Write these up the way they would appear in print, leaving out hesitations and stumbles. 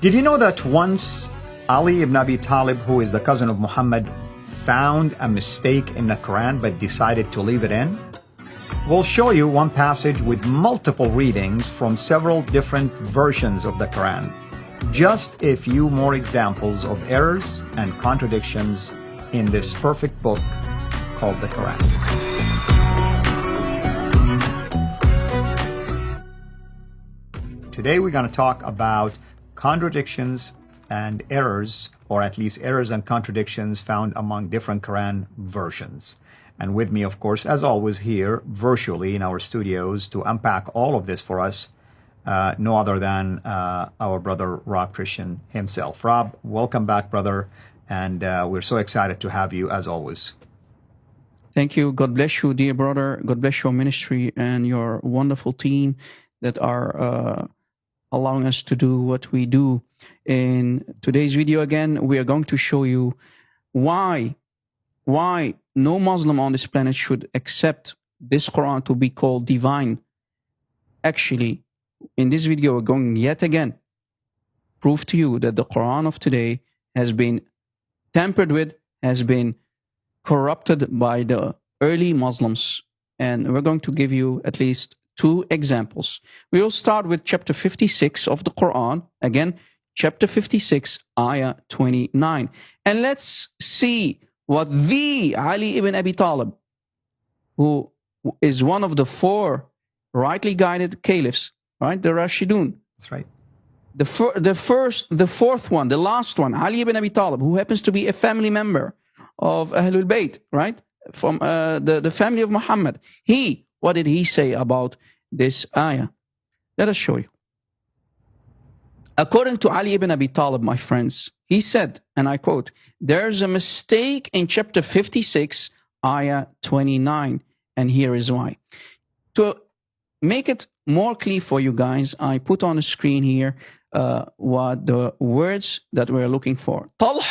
Did you know that once Ali ibn Abi Talib, who is the cousin of Muhammad, found a mistake in the Quran but decided to leave it in? We'll show you one passage with multiple readings from several different versions of the Quran. Just a few more examples of errors and contradictions in this perfect book called the Quran. Today we're going to talk about contradictions and errors, or at least errors and contradictions found among different Quran versions. And with me, of course, as always, here virtually in our studios to unpack all of this for us, no other than our brother Rob Christian himself. Rob, welcome back, brother, and we're so excited to have you as always. Thank you. God bless you, dear brother. God bless your ministry and your wonderful team that are allowing us to do what we do. In today's video, again, we are going to show you why no Muslim on this planet should accept this Quran to be called divine. Actually, in this video, we're going yet again prove to you that the Quran of today has been tampered with, has been corrupted by the early Muslims. And we're going to give you at least 2 examples. We will start with chapter 56 of the Quran. Again, chapter 56, ayah 29. And let's see what the Ali ibn Abi Talib, who is one of the 4 rightly guided caliphs, right? The Rashidun. That's right. The fourth one, the last one, Ali ibn Abi Talib, who happens to be a family member of Ahlul Bayt, right? From the family of Muhammad. What did he say about this ayah? Let us show you. According to Ali ibn Abi Talib, my friends, he said, and I quote, "There's a mistake in chapter 56, ayah 29, and here is why." To make it more clear for you guys, I put on the screen here what the words that we're looking for. Talh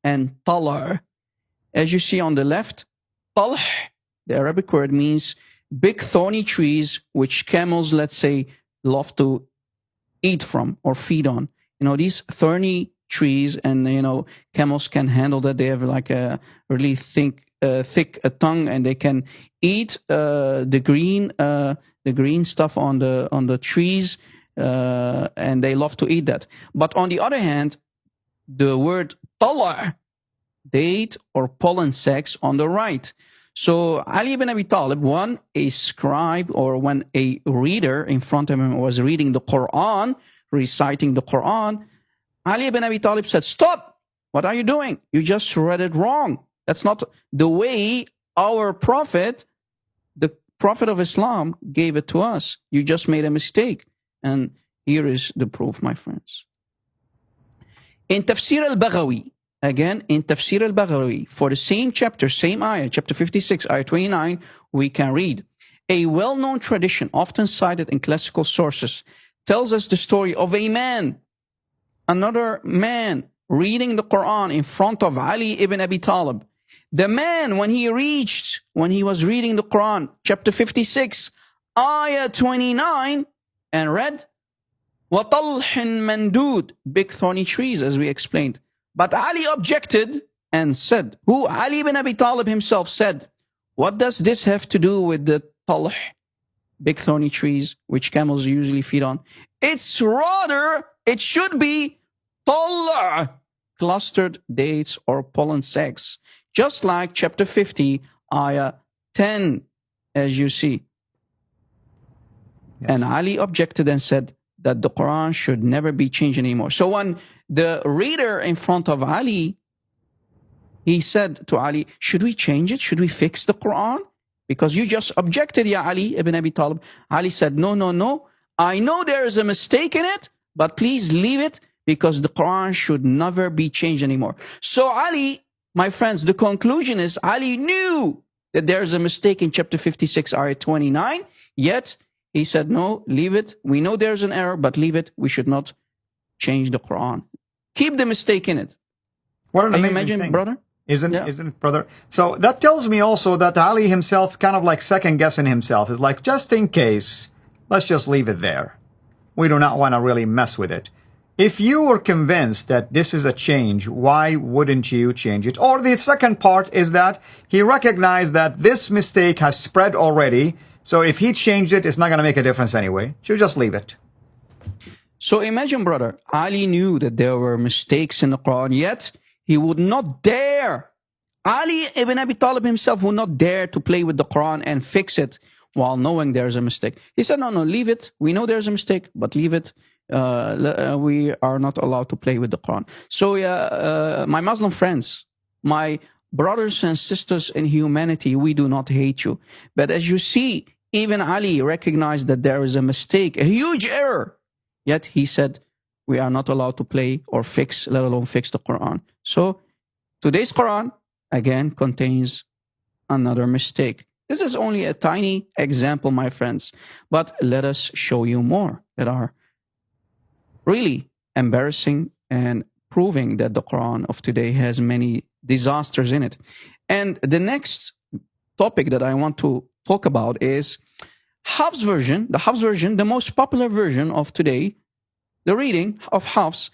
and Talar. As you see on the left, Talh, the Arabic word, means big thorny trees which camels, let's say, love to eat from or feed on. You know, these thorny trees, and camels can handle that. They have like a really thick tongue, and they can eat the green stuff on the trees, and they love to eat that. But on the other hand, the word tala, date or pollen sacs, on the right. So Ali ibn Abi Talib, when a scribe or when a reader in front of him was reading the Quran, reciting the Quran, Ali ibn Abi Talib said, "Stop! What are you doing? You just read it wrong. That's not the way our prophet, the prophet of Islam, gave it to us. You just made a mistake." And here is the proof, my friends. In Tafsir al-Baghawi, again, in Tafsir al-Baghawi, for the same chapter, same ayah, chapter 56, ayah 29, we can read, "A well-known tradition, often cited in classical sources, tells us the story of a man, another man, reading the Quran in front of Ali ibn Abi Talib. The man, when he was reading the Quran, chapter 56, ayah 29, and read, وَطَلْحٍ مَنْدُودٍ, big thorny trees, as we explained. But Ali objected and said," who? Ali ibn Abi Talib himself said, "What does this have to do with the talh, big thorny trees, which camels usually feed on? It should be talh, clustered dates or pollen sacs, just like chapter 50, ayah 10, as you see." Yes. And Ali objected and said that the Quran should never be changed anymore. So when the reader in front of Ali, he said to Ali, "Should we change it? Should we fix the Quran? Because you just objected, Ya Ali ibn Abi Talib." Ali said, "No, no, no. I know there is a mistake in it, but please leave it, because the Quran should never be changed anymore." So Ali, my friends, the conclusion is Ali knew that there is a mistake in chapter 56, ayah 29, yet he said, "No, leave it. We know there's an error, but leave it. We should not change the Quran. Keep the mistake in it." What an Can you amazing imagine, thing, brother? Isn't it, brother? So that tells me also that Ali himself kind of like second guessing himself. Is like, just in case, let's just leave it there. We do not want to really mess with it. If you were convinced that this is a change, why wouldn't you change it? Or the second part is that he recognized that this mistake has spread already, so if he changed it, it's not going to make a difference anyway. So just leave it. So imagine, brother, Ali knew that there were mistakes in the Quran, yet he would not dare. Ali ibn Abi Talib himself would not dare to play with the Quran and fix it while knowing there's a mistake. He said, no, leave it. We know there's a mistake, but leave it. We are not allowed to play with the Quran. So my Muslim friends, my brothers and sisters in humanity, we do not hate you. But as you see, even Ali recognized that there is a mistake, a huge error. Yet he said, we are not allowed to play or fix, let alone fix the Quran. So today's Quran, again, contains another mistake. This is only a tiny example, my friends. But let us show you more that are really embarrassing and proving that the Quran of today has many disasters in it. And the next topic that I want to talk about is Hafs version, the Hafs version, the most popular version of today, the reading of Hafs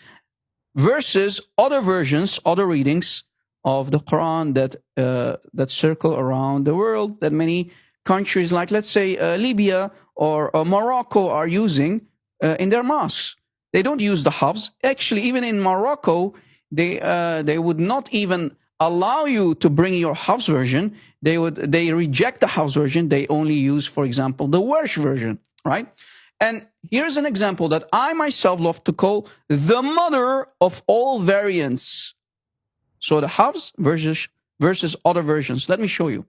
versus other versions, other readings of the Quran that circle around the world, that many countries like, let's say, Libya or Morocco are using in their mosques. They don't use the Hafs. Actually, even in Morocco, they would not even allow you to bring your Hafs version. They reject the Hafs version. They only use, for example, the Warsh version, right? And here's an example that I myself love to call the mother of all variants. So the Hafs versus other versions. Let me show you.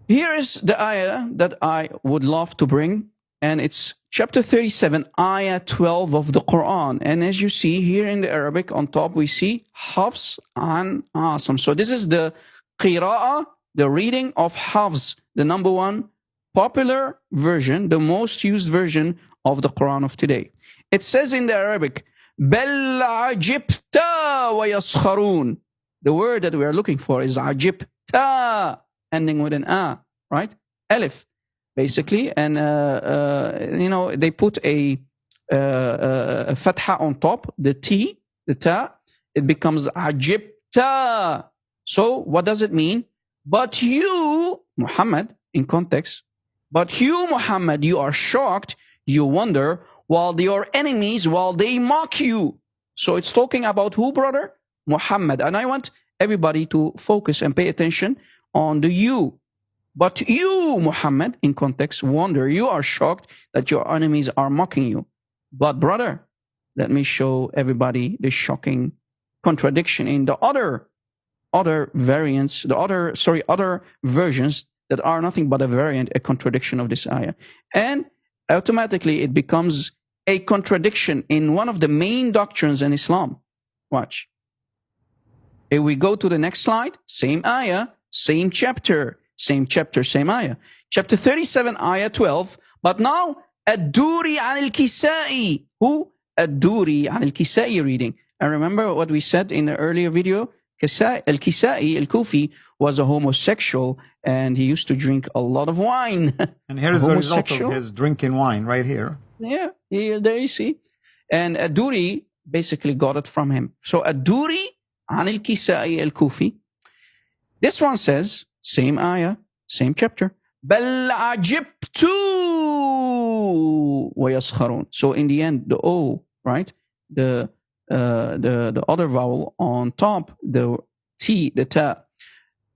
Here is the ayah that I would love to bring, and it's chapter 37, ayah 12 of the Quran. And as you see here in the Arabic on top, we see Hafs and Asim. So this is the qira'ah, the reading of Hafs, the number one popular version, the most used version of the Quran of today. It says in the Arabic, بَلْ عَجِبْتَ وَيَسْخَرُونَ. The word that we are looking for is عَجِبْتَ, ending with an a, right? Alif, basically. And, they put a fatha on top, the T, the ta, it becomes عَجِبْتَ. So what does it mean? But you, Muhammad, in context, but you, Muhammad, you are shocked, you wonder, while your enemies, while they mock you. So it's talking about who, brother? Muhammad. And I want everybody to focus and pay attention on the you. But you, Muhammad, in context, wonder, you are shocked that your enemies are mocking you. But brother, let me show everybody the shocking contradiction in the other variants, other versions that are nothing but a variant, a contradiction of this ayah. And automatically it becomes a contradiction in one of the main doctrines in Islam. Watch. If we go to the next slide, same ayah, same chapter, same ayah. Chapter 37, ayah 12. But now, Ad-Duri an al-Kisai. Who? Ad-Duri an al-Kisai reading. And remember what we said in the earlier video? Al-Kisai, al-Kufi, was a homosexual, and he used to drink a lot of wine. And here's the result of his drinking wine right here. Yeah, there you see. And Ad-Duri basically got it from him. So Ad-Duri an al-Kisai al-Kufi. This one says, same ayah, same chapter. بَلْ عَجِبْتُ وَيَسْخَرُونَ. So in the end, the O, right? The other vowel on top, the T, the ta.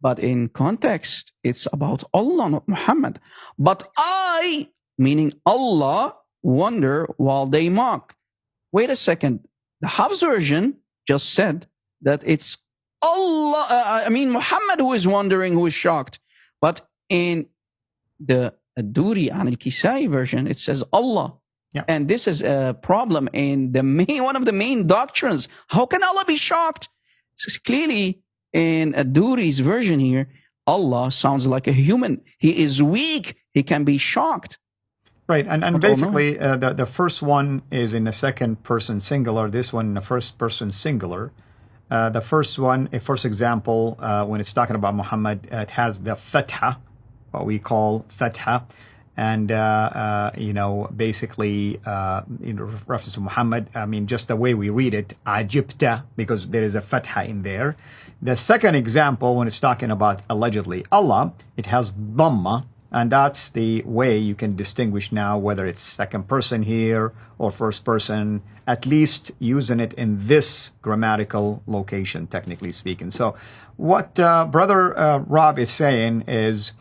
But in context, it's about Allah, not Muhammad. But I, meaning Allah, wonder while they mock. Wait a second. The Hafs version just said that it's Allah, Muhammad who is wondering, who is shocked. But in the Ad-Duri an al-Kisai version, it says Allah. Yeah. And this is a problem in one of the main doctrines. How can Allah be shocked? So clearly, in Ad-Duri's version here, Allah sounds like a human. He is weak. He can be shocked. Right, and basically, the first one is in the second person singular. This one in the first person singular. The first one, a first example, when it's talking about Muhammad, it has the fatha, what we call fatha. and basically in reference to Muhammad, I mean, just the way we read it, ajibta, because there is a fatha in there. The second example, when it's talking about allegedly Allah, it has dhamma, and that's the way you can distinguish now whether it's second person here or first person, at least using it in this grammatical location, technically speaking. So what Brother Rob is saying is,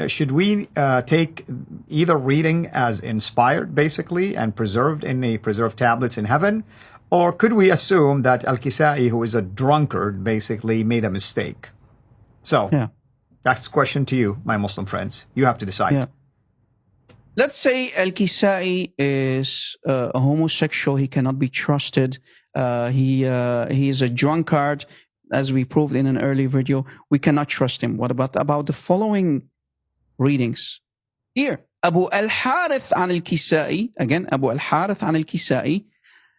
should we take either reading as inspired, basically, and preserved in the preserved tablets in heaven, or could we assume that Al-Kisai, who is a drunkard, basically made a mistake? So that's the question to you, my Muslim friends. You have to decide. Yeah. Let's say Al-Kisai is a homosexual. He cannot be trusted. He is a drunkard, as we proved in an early video. We cannot trust him. What about the following readings? Here, Abu al-Harith an al-Kisai, again, Abu al-Harith an al-Kisai,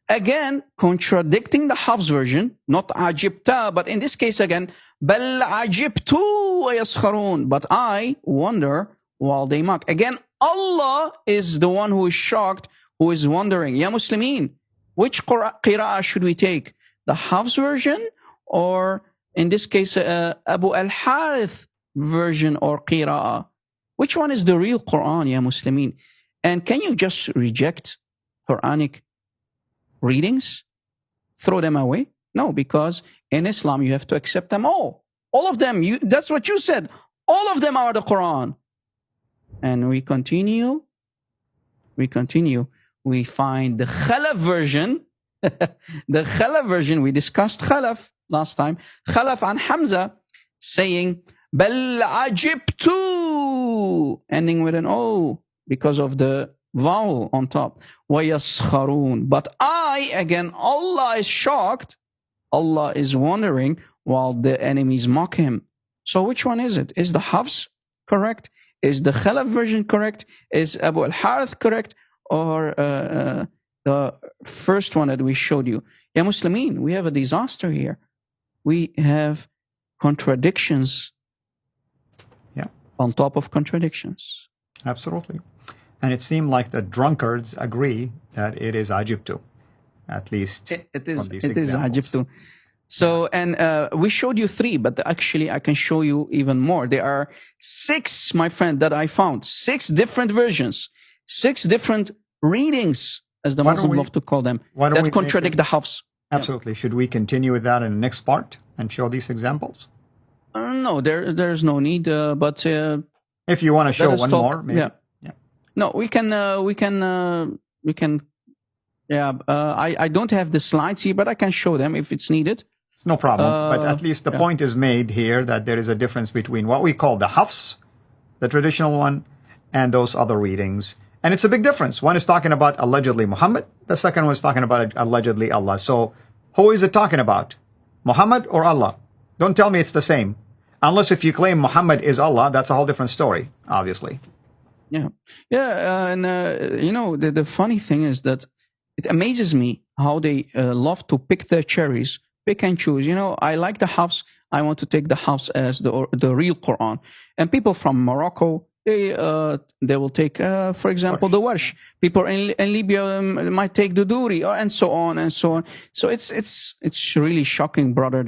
again, contradicting the Hafs version, not ajibta, but in this case again, bal ajibtu wa yaskharun, but I wonder while they mock. Again, Allah is the one who is shocked, who is wondering. Ya Muslimin, which qira'ah should we take? The Hafs version, or in this case, Abu al-Harith version or qira'ah? Which one is the real Qur'an, ya Muslimin? And can you just reject Quranic readings? Throw them away? No, because in Islam, you have to accept them all. All of them. That's what you said. All of them are the Quran. And we continue. We find the Khalaf version. The Khalaf version, we discussed Khalaf last time. Khalaf an Hamza saying, Bal ajibtu, ending with an O because of the vowel on top. Wa yaskharun. But I, again, Allah is shocked. Allah is wondering while the enemies mock him. So which one is it? Is the Hafs correct? Is the Khalaf version correct? Is Abu al-Harith correct? Or the first one that we showed you? Ya Muslimin, we have a disaster here. We have contradictions on top of contradictions. Absolutely. And it seemed like the drunkards agree that it is ajibtu, at least it is ajibtu. So, and we showed you 3, but actually I can show you even more. There are 6, my friend, that I found. 6 different versions, 6 different readings, as the Muslims love to call them, that contradict the Hafs. Absolutely. Should we continue with that in the next part and show these examples? No, there's no need. But if you want to show one more, maybe. Yeah. No, we can. Yeah. I don't have the slides here, but I can show them if it's needed. It's no problem. But at least the point is made here that there is a difference between what we call the Hafs, the traditional one, and those other readings. And it's a big difference. One is talking about allegedly Muhammad. The second one is talking about allegedly Allah. So who is it talking about? Muhammad or Allah? Don't tell me it's the same. Unless if you claim Muhammad is Allah, that's a whole different story, obviously. Yeah. Yeah. And, the funny thing is that it amazes me how they love to pick their cherries, pick and choose. I like the Hafs. I want to take the Hafs as the real Quran. And people from Morocco, they will take, for example, the Warsh. People in Libya might take the Duri, and so on and so on. So it's really shocking, brother,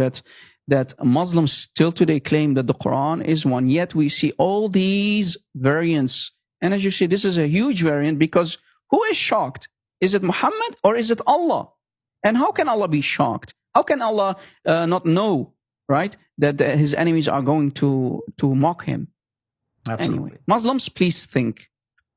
that Muslims still today claim that the Quran is one. Yet we see all these variants. And as you see, this is a huge variant because who is shocked? Is it Muhammad or is it Allah? And how can Allah be shocked? How can Allah not know, right, that his enemies are going to mock him? Absolutely. Anyway, Muslims, please think.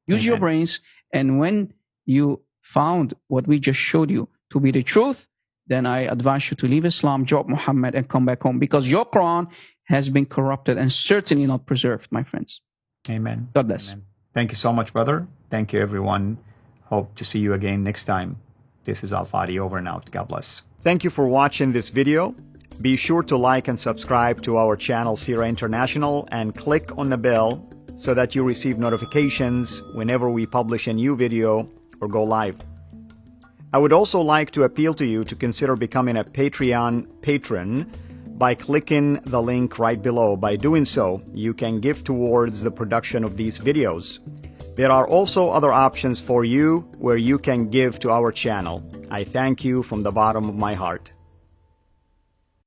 Use your brains. And when you found what we just showed you to be the truth, then I advise you to leave Islam, drop Muhammad, and come back home because your Quran has been corrupted and certainly not preserved, my friends. Amen. God bless. Amen. Thank you so much, brother. Thank you, everyone. Hope to see you again next time. This is Al-Fadi over and out. God bless. Thank you for watching this video. Be sure to like and subscribe to our channel, CIRA International, and click on the bell so that you receive notifications whenever we publish a new video or go live. I would also like to appeal to you to consider becoming a Patreon patron by clicking the link right below. By doing so, you can give towards the production of these videos. There are also other options for you where you can give to our channel. I thank you from the bottom of my heart.